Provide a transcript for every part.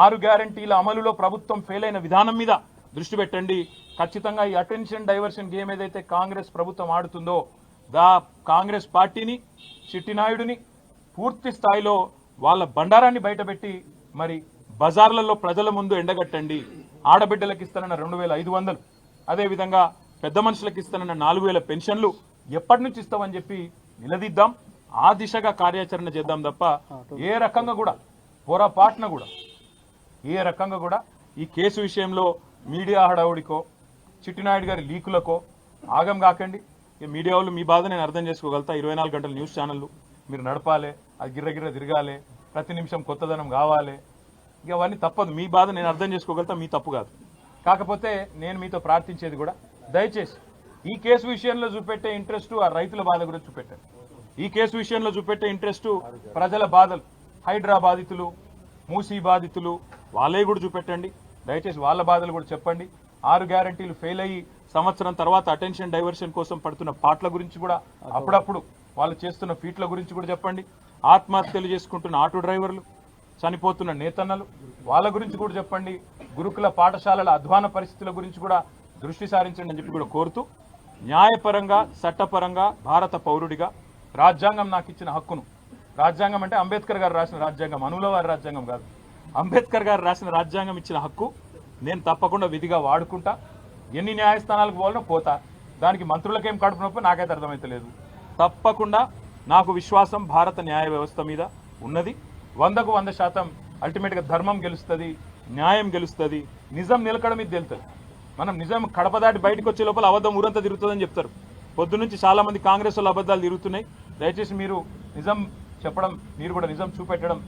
6 గ్యారంటీల అమలులో ప్రభుత్వం ఫెయిల్ అయిన విధానం మీద దృష్టి పెట్టండి. ఖచ్చితంగా ఈ అటెన్షన్ డైవర్షన్ గేమ్ ఏదైతే కాంగ్రెస్ ప్రభుత్వం ఆడుతుందో కాంగ్రెస్ పార్టీని చిట్టినాయుడిని పూర్తి స్థాయిలో వాళ్ళ బండారాన్ని బయటపెట్టి మరి బజార్లలో ప్రజల ముందు ఎండగట్టండి. ఆడబిడ్డలకు ఇస్తానన్న 2500, అదేవిధంగా పెద్ద మనుషులకు ఇస్తానన్న 4000 పెన్షన్లు ఎప్పటి నుంచి ఇస్తామని చెప్పి నిలదీద్దాం. ఆ దిశగా కార్యాచరణ చేద్దాం తప్ప ఏ రకంగా కూడా పొరపాటున కూడా ఈ కేసు విషయంలో మీడియా హడావుడికో చిట్టినాయుడు గారి లీకులకో ఆగం కాకండి. మీడియా వాళ్ళు మీ బాధ నేను అర్థం చేసుకోగలుగుతా. 24 గంటల న్యూస్ ఛానళ్ళు మీరు నడపాలి, అది గిర్రగిర్ర తిరగాలి, ప్రతి నిమిషం కొత్తదనం కావాలి. ఇక అవన్నీ తప్పదు. మీ బాధ నేను అర్థం చేసుకోగలుగుతా, మీ తప్పు కాదు. కాకపోతే నేను మీతో ప్రార్థించేది కూడా దయచేసి ఈ కేసు విషయంలో చూపెట్టే ఇంట్రెస్ట్ ఆ రైతుల బాధ గురించి చూపెట్టారు. ఈ కేసు విషయంలో చూపెట్టే ఇంట్రెస్ట్ ప్రజల బాధలు, హైడ్రా బాధితులు, మూసీ బాధితులు వాళ్ళే కూడా చూపెట్టండి. దయచేసి వాళ్ళ బాధలు కూడా చెప్పండి. 6 గ్యారంటీలు ఫెయిల్ అయ్యి సంవత్సరం తర్వాత అటెన్షన్ డైవర్షన్ కోసం పడుతున్న పాటల గురించి కూడా అప్పుడప్పుడు వాళ్ళు చేస్తున్న ఫీట్ల గురించి కూడా చెప్పండి. ఆత్మహత్యలు చేసుకుంటున్న ఆటో డ్రైవర్లు, చనిపోతున్న నేతన్నలు వాళ్ళ గురించి కూడా చెప్పండి. గురుకుల పాఠశాలల అధ్వాన పరిస్థితుల గురించి కూడా దృష్టి సారించండి అని చెప్పి కూడా కోరుతూ, న్యాయపరంగా చట్టపరంగా భారత పౌరుడిగా రాజ్యాంగం నాకు ఇచ్చిన హక్కును, రాజ్యాంగం అంటే అంబేద్కర్ గారు రాసిన రాజ్యాంగం, అనుల వారి రాజ్యాంగం కాదు, అంబేద్కర్ గారు రాసిన రాజ్యాంగం ఇచ్చిన హక్కు నేను తప్పకుండా విధిగా వాడుకుంటా. ఎన్ని న్యాయస్థానాలకు పోవాలనో పోతా. దానికి మంత్రులకేం కడుపు నొప్పి నాకైతే అర్థమైతలేదు. తప్పకుండా నాకు విశ్వాసం భారత న్యాయ వ్యవస్థ మీద ఉన్నది. 100కు 100% అల్టిమేట్గా ధర్మం గెలుస్తుంది, న్యాయం గెలుస్తుంది, నిజం నిలకడ మీద తెలుస్తుంది. మనం నిజం కడప దాటి బయటకు వచ్చే లోపల అబద్ధం ఊరంతా తిరుగుతుందని చెప్తారు. పొద్దునుంచి చాలా మంది కాంగ్రెస్ వాళ్ళు అబద్ధాలు తిరుగుతున్నాయి. దయచేసి మీరు నిజం చెప్పడం, మీరు కూడా నిజం చూపెట్టడం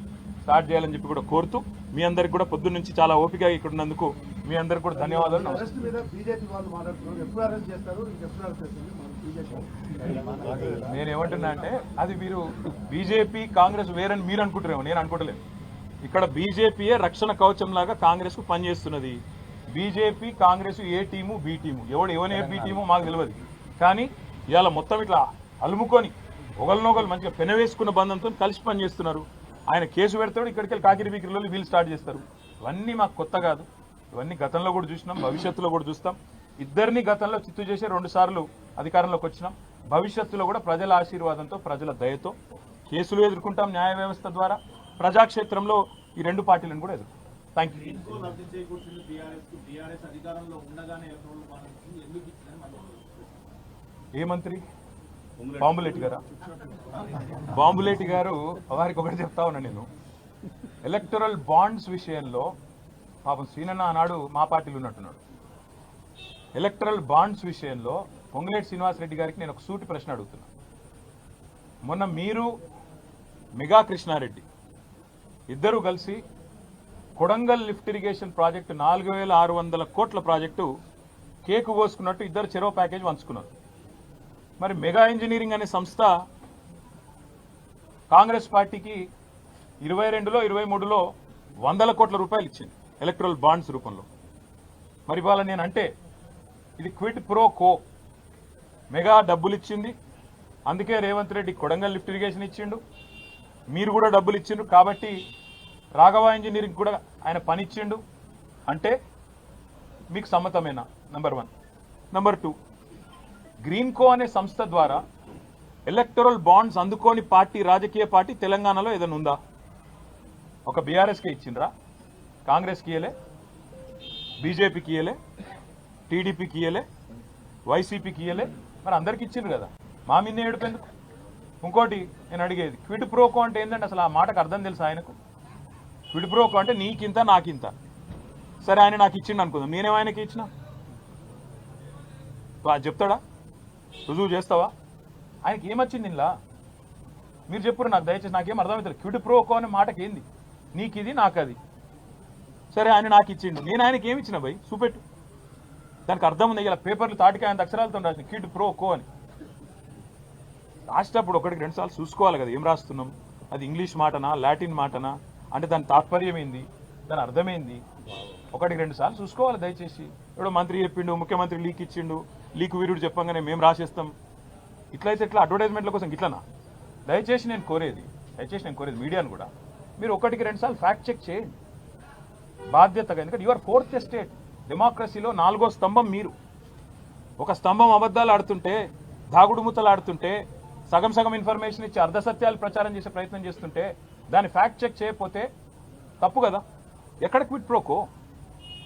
స్టార్ట్ చేయాలని చెప్పి కూడా కోరుతూ, మీ అందరికి కూడా పొద్దున్న నుంచి చాలా ఓపికగా ఇక్కడ ఉన్నందుకు మీ అందరికి కూడా ధన్యవాదాలు. నేనేమంటున్నా అంటే అది మీరు బీజేపీ కాంగ్రెస్ వేరని మీరు అనుకుంటారేమో, నేను అనుకుంటలేను. ఇక్కడ బీజేపీయే రక్షణ కవచం లాగా కాంగ్రెస్ కు పనిచేస్తున్నది. బీజేపీ కాంగ్రెస్ ఏ టీము బి టీము, ఎవరు ఏ బి టీము మాకు తెలియదు. కానీ ఇవాళ మొత్తం ఇట్లా అలుముకొని ఒకరినొకరు మంచిగా పెనవేసుకున్న బంధంతో కలిసి పనిచేస్తున్నారు. ఆయన కేసు పెడతాడు, ఇక్కడికి వెళ్ళి కాకిరి బీకిరిలో వీళ్ళు స్టార్ట్ చేస్తారు. ఇవన్నీ మాకు కొత్త కాదు. ఇవన్నీ గతంలో కూడా చూసినాం, భవిష్యత్తులో కూడా చూస్తాం. ఇద్దరిని గతంలో చిత్తు చేసే 2 సార్లు అధికారంలోకి వచ్చినాం. భవిష్యత్తులో కూడా ప్రజల ఆశీర్వాదంతో, ప్రజల దయతో కేసులు ఎదుర్కొంటాం. న్యాయ వ్యవస్థ ద్వారా ప్రజాక్షేత్రంలో ఈ 2 పార్టీలను కూడా ఎదుర్కొంటాం. Thank you. ఏ మంత్రి? బాంబులేటి గారా? బాంబులేటి గారు వారికి ఒకటి చెప్తా ఉన్నా నేను. ఎలక్టరల్ బాండ్స్ విషయంలో పాపం శ్రీనన్న ఆనాడు మా పార్టీలో ఉన్నట్టున్నాడు. ఎలక్టరల్ బాండ్స్ విషయంలో పొంగులేటి శ్రీనివాసరెడ్డి గారికి నేను ఒక సూటి ప్రశ్న అడుగుతున్నా. మొన్న మీరు మెగా కృష్ణారెడ్డి ఇద్దరు కలిసి కొడంగల్ లిఫ్ట్ ఇరిగేషన్ ప్రాజెక్టు 4600 కోట్ల ప్రాజెక్టు కేకు కోసుకున్నట్టు ఇద్దరు చెరో ప్యాకేజ్ పంచుకున్నారు. మరి మెగా ఇంజనీరింగ్ అనే సంస్థ కాంగ్రెస్ పార్టీకి 22లో 23లో 100 కోట్ల రూపాయలు ఇచ్చింది ఎలక్ట్రల్ బాండ్స్ రూపంలో. మరి ఇవాళ నేను అంటే ఇది క్విడ్ ప్రో కో. మెగా డబ్బులు ఇచ్చింది, అందుకే రేవంత్ రెడ్డి కొడంగల్ లిఫ్ట్ ఇరిగేషన్ ఇచ్చిండు, మీరు కూడా డబ్బులు ఇచ్చిండు, కాబట్టి రాఘవ ఇంజనీరింగ్ కూడా ఆయన పని ఇచ్చిండు అంటే మీకు సమ్మతమేనా? నంబర్ 1. నంబర్ 2, గ్రీన్కో అనే సంస్థ ద్వారా ఎలక్టరల్ బాండ్స్ అందుకోని పార్టీ, రాజకీయ పార్టీ తెలంగాణలో ఏదైనా ఉందా? ఒక బీఆర్ఎస్కే ఇచ్చిండ్రా? కాంగ్రెస్కి ఇయ్యలే, బీజేపీకి ఇయ్యలే, టీడీపీకి ఇయ్యలే, వైసీపీకి ఇయ్యలే, మరి అందరికి ఇచ్చిండ్రు కదా. మా మీద ఏడుపెందుకు? ఇంకోటి నేను అడిగేది, క్విడ్ ప్రోకో అంటే ఏంటంటే అసలు ఆ మాటకు అర్థం తెలుసు ఆయనకు? క్విడ్ ప్రోకో అంటే నీకింత నాకింత. సరే ఆయన నాకు ఇచ్చిండు అనుకుందాం, నేనేమో ఆయనకి ఇచ్చిన? చెప్తాడా? రుజువు చేస్తావా? ఆయనకి ఏమొచ్చింది ఇలా? మీరు చెప్పురు నాకు, దయచేసి నాకేం అర్థమవుతుంది. క్విడ్ ప్రోకో అనే మాటకి ఏంది? నీకు ఇది నాకు అది. సరే ఆయన నాకు ఇచ్చిండు, నేను ఆయనకి ఏమి ఇచ్చిన భయ్ చూపెట్టు. దానికి అర్థం ఉంది. ఇలా పేపర్లు తాటికి ఆయన అక్షరాలతో రాసింది క్విడ్ ప్రోకో అని. రాసేటప్పుడు 1-2 సార్లు చూసుకోవాలి కదా ఏం రాస్తున్నాం, అది ఇంగ్లీష్ మాటనా లాటిన్ మాటనా, అంటే దాని తాత్పర్యం ఏంది, దాని అర్థమైంది, 1-2 సార్లు చూసుకోవాలి దయచేసి. ఎవడో మంత్రి చెప్పిండు, ముఖ్యమంత్రి లీక్ ఇచ్చిండు, లీక్ వీరుడు చెప్పంగానే మేము రాసేస్తాం. ఇట్లయితే ఇట్లా అడ్వర్టైజ్మెంట్ల కోసం ఇట్లనా? దయచేసి నేను కోరేది మీడియాను కూడా, మీరు 1-2 సార్లు ఫ్యాక్ట్ చెక్ చేయండి. బాధ్యతగా, ఎందుకంటే యువర్ ఫోర్త్ ఎస్టేట్, డెమోక్రసీలో 4వ స్తంభం మీరు. ఒక స్తంభం అబద్ధాలు ఆడుతుంటే, దాగుడు మూతలు ఆడుతుంటే, సగం సగం ఇన్ఫర్మేషన్ ఇచ్చి అర్ధసత్యాలు ప్రచారం చేసే ప్రయత్నం చేస్తుంటే దాన్ని ఫ్యాక్ట్ చెక్ చేయకపోతే తప్పు కదా. ఎక్కడ క్విట్ ప్రోకో?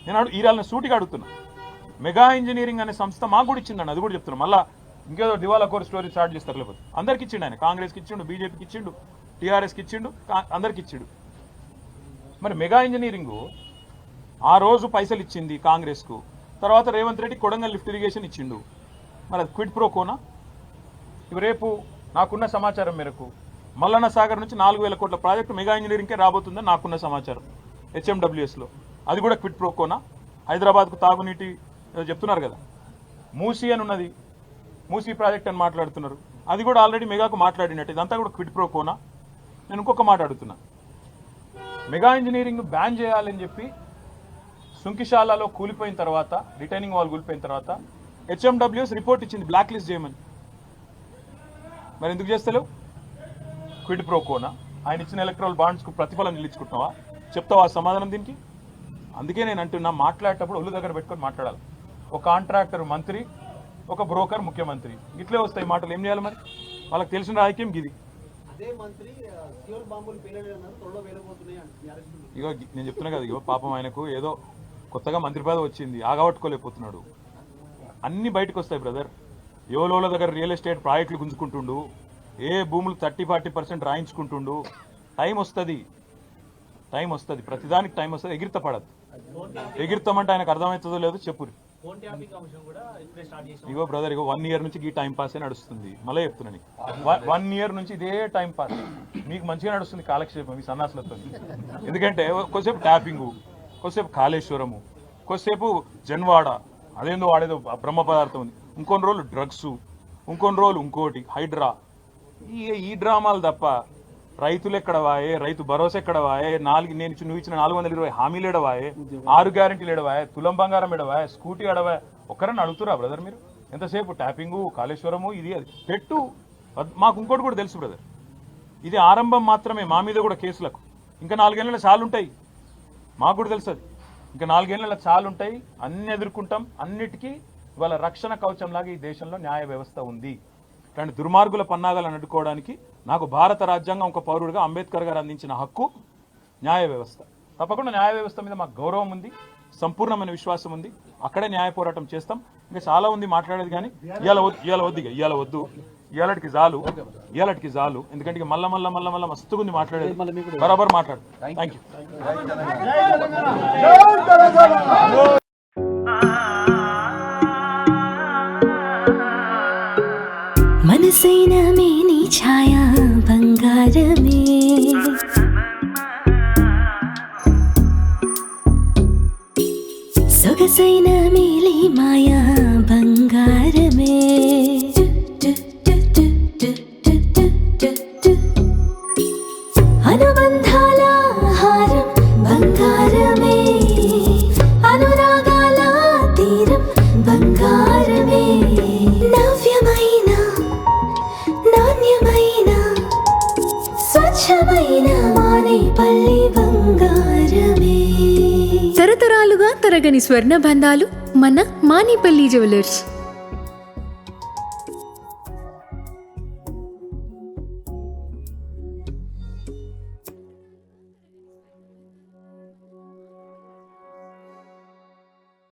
నేను ఈరాళ్ళని సూటిగా అడుగుతున్నా. మెగా ఇంజనీరింగ్ అనే సంస్థ మాకు కూడా ఇచ్చిందండి, అది కూడా చెప్తున్నా. మళ్ళీ ఇంకేదో దివాలా కోర్ స్టోరీ స్టార్ట్ చేస్తారు. లేకపోతే అందరికి ఇచ్చిండు ఆయన. కాంగ్రెస్కి ఇచ్చిండు, బీజేపీకి ఇచ్చిండు, టీఆర్ఎస్కి ఇచ్చిండు, అందరికి ఇచ్చిండు. మరి మెగా ఇంజనీరింగు ఆ రోజు పైసలు ఇచ్చింది కాంగ్రెస్కు, తర్వాత రేవంత్ రెడ్డి కొడంగల్ లిఫ్ట్ ఇరిగేషన్ ఇచ్చిండు. మరి అది క్విట్ ప్రోకోనా? ఇవి రేపు నాకున్న సమాచారం మేరకు మల్లన్న సాగర్ నుంచి 4,000 కోట్ల ప్రాజెక్టు మెగా ఇంజనీరింగ్కే రాబోతుందని నాకున్న సమాచారం హెచ్ఎండబ్ల్యూఎస్లో. అది కూడా క్విట్ ప్రోకోనా? హైదరాబాద్కు తాగునీటి చెప్తున్నారు కదా, మూసీ అని ఉన్నది, మూసీ ప్రాజెక్ట్ అని మాట్లాడుతున్నారు, అది కూడా ఆల్రెడీ మెగాకు మాట్లాడినట్టు. ఇదంతా కూడా క్విట్ ప్రోకోనా? నేను ఇంకొక మాట అడుగుతున్నా. మెగా ఇంజనీరింగ్ బ్యాన్ చేయాలని చెప్పి సుంకిశాలలో కూలిపోయిన తర్వాత, రిటైనింగ్ వాల్ కూలిపోయిన తర్వాత హెచ్ఎండబ్ల్యూఎస్ రిపోర్ట్ ఇచ్చింది బ్లాక్ లిస్ట్ చేయమని. మరి ఎందుకు చేస్తలేవు? క్విడ్ ప్రోకోనా? ఆయన ఇచ్చిన ఎలక్ట్రల్ బాండ్స్కు ప్రతిఫలం నిలుచుకుంటున్నావా? చెప్తావా సమాధానం దీనికి? అందుకే నేను అంటున్నా, మాట్లాడేటప్పుడు ఒళ్ళు దగ్గర పెట్టుకొని మాట్లాడాలి. ఒక కాంట్రాక్టర్ మంత్రి, ఒక బ్రోకర్ ముఖ్యమంత్రి, ఇట్లే వస్తాయి మాటలు. ఏం చేయాలి మరి? వాళ్ళకి తెలిసిన రాజకీయం గిది. ఇగో నేను చెప్తున్నా కదా, ఇగో పాపం ఆయనకు ఏదో కొత్తగా మంత్రి పదవి వచ్చింది, ఆగబట్టుకోలేకపోతున్నాడు. అన్నీ బయటకు వస్తాయి బ్రదర్. యోలోల దగ్గర రియల్ ఎస్టేట్ ప్రాజెక్టులు గుంజుకుంటుండు, ఏ భూములు 30-40% రాయించుకుంటుండు. టైం వస్తుంది, ప్రతిదానికి టైం వస్తుంది. ఎగిరిత పడదు. ఎగిరితామంటే ఆయనకు అర్థమవుతుందో లేదో చెప్పురు. ఇగో బ్రదర్, ఇగో 1 year నుంచి ఈ టైం పాసే నడుస్తుంది. మళ్ళీ చెప్తున్నాను, 1 year నుంచి ఇదే టైం పాస్. మీకు మంచిగా నడుస్తుంది కాలక్షేపం ఈ సన్నాసులతో. ఎందుకంటే కొద్దిసేపు ట్యాపింగు, కొద్దిసేపు కాళేశ్వరము, కొద్దిసేపు జన్వాడ, అదేందో వాడేదో బ్రహ్మ పదార్థం ఉంది, ఇంకొన్ని రోజులు డ్రగ్స్, ఇంకొన్ని రోజులు ఇంకోటి హైడ్రా. ఈ డ్రామాలు తప్ప రైతులు ఎక్కడ వాయే, రైతు భరోసా ఎక్కడ వాయే, నువ్వు ఇచ్చిన 420 హామీలు ఎడవాయే, 6 గ్యారెంటీలు ఎడవాయే, తులం బంగారం ఎడవాయే, స్కూటీ ఎడవాయే. ఒక్కరని అడుగుతురా బ్రదర్ మీరు? ఎంతసేపు ట్యాపింగు, కాళేశ్వరము, ఇది అది పెట్టు. మాకు ఇంకోటి కూడా తెలుసు బ్రదర్, ఇది ఆరంభం మాత్రమే. మా మీద కూడా కేసులకు ఇంకా 4 ఏళ్ళ చాలు ఉంటాయి. మాకు కూడా తెలుసు అది. ఇంకా 4 ఏళ్ళ చాలు ఉంటాయి. అన్ని ఎదుర్కొంటాం. అన్నిటికీ ఇవాళ రక్షణ కవచంలాగా ఈ దేశంలో న్యాయ వ్యవస్థ ఉంది. ఇలాంటి దుర్మార్గుల పన్నాగాలను అడ్డుకోవడానికి నాకు భారత రాజ్యాంగం ఒక పౌరుడిగా అంబేద్కర్ గారు అందించిన హక్కు న్యాయ వ్యవస్థ. తప్పకుండా న్యాయ వ్యవస్థ మీద మాకు గౌరవం ఉంది, సంపూర్ణమైన విశ్వాసం ఉంది. అక్కడే న్యాయ పోరాటం చేస్తాం. ఇంకా చాలా ఉంది మాట్లాడేది, కానీ ఇవాళ వద్దు. ఇవాళకి చాలు. ఎందుకంటే మళ్ళా మస్తుగా ఉంది మాట్లాడేది. బరాబర్ మాట్లాడు. Thank you. మనసైన మేని ఛాయా బంగారమే, సొగసైన మేలి మాయా బంగారమే, అనుబంధాల హారం బంగారమే, అనురాగాల తీరం బంగారమే, నవ్యమైన నాణ్యమైన స్వచ్ఛమైన మానేపల్లి బంగారమే. తరతరాలుగా తరగని స్వర్ణ బంధాలు మన మానేపల్లి జ్యువెలర్స్.